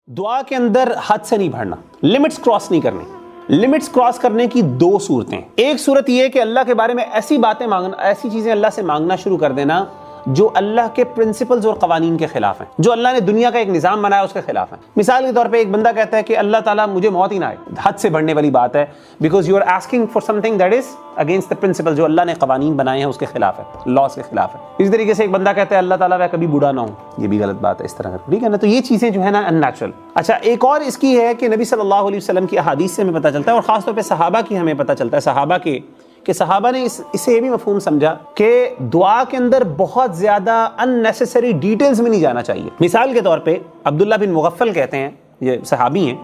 دعا کے اندر حد سے نہیں بڑھنا، لمٹس کراس نہیں کرنی۔ لمٹس کراس کرنے کی دو صورتیں، ایک صورت یہ ہے کہ اللہ کے بارے میں ایسی باتیں مانگنا، ایسی چیزیں اللہ سے مانگنا شروع کر دینا جو اللہ کے پرنسپلز اور قوانین کے خلاف ہیں، جو اللہ نے دنیا کا ایک نظام بنایا اس کے خلاف ہیں۔ مثال کے طور پہ ایک بندہ کہتا ہے کہ اللہ تعالیٰ مجھے موت ہی نہ آئے، حد سے بڑھنے والی بات ہے، because you are asking for something that is against the principle, جو اللہ نے قوانین بنائے ہیں اس کے خلاف ہے، لاس کے خلاف ہے۔ اسی طریقے سے ایک بندہ کہتا ہے اللہ تعالیٰ میں کبھی بوڑھا نہ ہوں، یہ بھی غلط بات ہے، اس طرح کا، ٹھیک ہے نا۔ تو یہ چیزیں جو ہے نا ان نیچرل۔ اچھا، ایک اور اس کی ہے کہ نبی صلی اللہ علیہ وسلم کی احادیث سے ہمیں پتہ چلتا ہے، اور خاص طور پہ صحابہ کی ہمیں پتہ چلتا ہے، صحابہ نے اسے یہ بھی مفہوم سمجھا کہ دعا کے اندر بہت زیادہ unnecessary ڈیٹیلز میں نہیں جانا چاہیے۔ مثال کے طور پہ عبداللہ بن مغفل کہتے ہیں، یہ صحابی ہیں،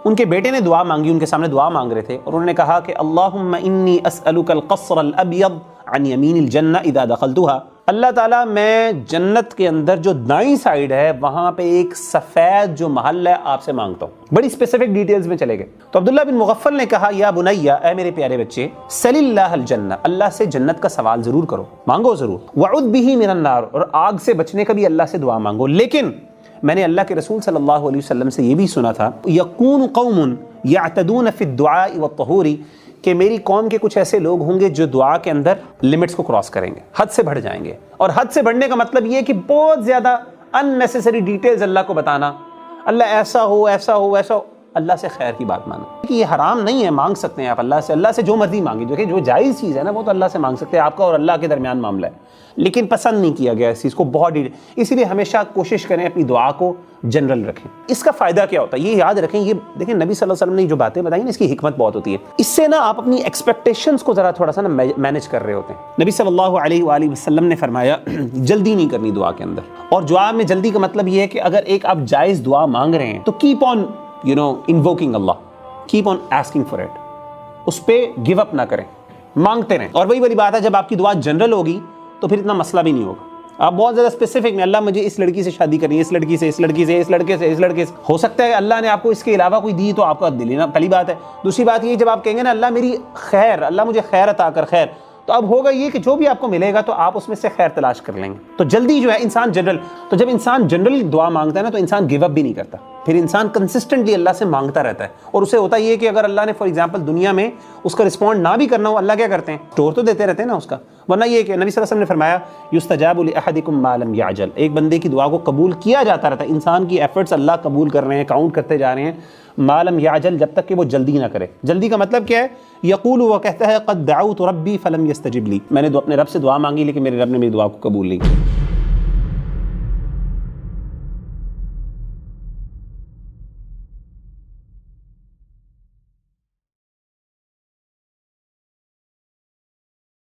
ان کے بیٹے نے دعا مانگی، ان کے سامنے دعا مانگ رہے تھے، اور انہوں نے کہا کہ اللہم انی اسألک القصر الابیض عن یمین الجنہ اذا دخلتها، اللہ تعالیٰ میں جنت کے اندر جو دائیں سائیڈ ہے وہاں پہ ایک سفید جو محل ہے آپ سے مانگتا ہوں۔ بڑی اسپیسیفک ڈیٹیلز میں چلے گئے تو عبداللہ بن مغفل نے کہا یا بنیا، اے میرے پیارے بچے، سل اللہ الجنہ، اللہ سے جنت کا سوال ضرور کرو، مانگو ضرور، وعوذ بہ من النار، اور آگ سے بچنے کا بھی اللہ سے دعا مانگو۔ لیکن میں نے اللہ کے رسول صلی اللہ علیہ وسلم سے یہ بھی سنا تھا، یکون قوم یعتدون فی الدعاء والطہور، کہ میری قوم کے کچھ ایسے لوگ ہوں گے جو دعا کے اندر لمٹس کو کراس کریں گے، حد سے بڑھ جائیں گے۔ اور حد سے بڑھنے کا مطلب یہ ہے کہ بہت زیادہ unnecessary ڈیٹیلز اللہ کو بتانا، اللہ ایسا ہو ایسا ہو ایسا ہو، اللہ سے خیر کی بات مانو کہ یہ حرام نہیں ہے، مانگ سکتے ہیں آپ اللہ سے جو مرضی مانگیں، جو کہ جو جائز چیز ہے نا وہ تو اللہ سے مانگ سکتے ہیں، آپ کا اور اللہ کے درمیان معاملہ ہے، لیکن پسند نہیں کیا گیا اس چیز کو بہت ڈیٹیل۔ اسی لیے ہمیشہ کوشش کریں اپنی دعا کو جنرل رکھیں۔ اس کا فائدہ کیا ہوتا ہے یہ یاد رکھیں، یہ دیکھیں نبی صلی اللہ علیہ وسلم نے جو باتیں بتائی نا اس کی حکمت بہت ہوتی ہے، اس سے نا آپ اپنی ایکسپیکٹیشنز کو ذرا تھوڑا سا نا مینیج کر رہے ہوتے ہیں۔ نبی صلی اللہ علیہ وآلہ وسلم نے فرمایا جلدی نہیں کرنی دعا کے اندر، اور دعا میں جلدی کا مطلب یہ ہے کہ اگر ایک آپ جائز دعا مانگ رہے ہیں تو keep on invoking Allah, keep on asking for it, اس پہ گیو اپ نہ کریں، مانگتے رہیں۔ اور وہی والی بات ہے، جب آپ کی دعا جنرل ہوگی تو پھر اتنا مسئلہ بھی نہیں ہوگا۔ آپ بہت زیادہ اسپیسیفک میں اللہ مجھے اس لڑکی سے شادی کرنی ہے، اس لڑکی سے، اس لڑکی سے، اس لڑکے سے، اس لڑکے سے، ہو سکتا ہے اللہ نے آپ کو اس کے علاوہ کوئی دی تو آپ کا دل ہی نا، پہلی بات ہے۔ دوسری بات یہ جب آپ کہیں گے نا اللہ میری خیر، اللہ مجھے خیر عطا کر خیر، تو اب ہوگا یہ کہ جو بھی آپ کو ملے گا تو آپ اس میں سے خیر تلاش کر لیں گے۔ تو جلدی جو ہے انسان جنرل، تو جب انسان جنرل دعا مانگتا ہے نا تو انسان گیو اپ بھی نہیں کرتا، پھر انسان کنسسٹنٹلی اللہ سے مانگتا رہتا ہے، اور اسے ہوتا یہ کہ اگر اللہ نے فار ایگزامپل دنیا میں اس کا رسپونڈ نہ بھی کرنا ہو، اللہ کیا کرتے ہیں اسٹور تو دیتے رہتے ہیں نا اس کا، ورنہ یہ کہ نبی صلی اللہ علیہ وسلم نے فرمایا یستجاب لأحدکم ما لم یعجل، ایک بندے کی دعا کو قبول کیا جاتا رہتا ہے، انسان کی ایفرٹس اللہ قبول کر رہے ہیں، کاؤنٹ کرتے جا رہے ہیں، ما لم یعجل، جب تک کہ وہ جلدی نہ کرے۔ جلدی کا مطلب کیا ہے؟ یقول، وہ کہتا ہے قد دعوت ربی فلم یستجب لی، میں نے اپنے رب سے دعا مانگی لیکن میرے رب نے میری دعا کو قبول نہیں کیا۔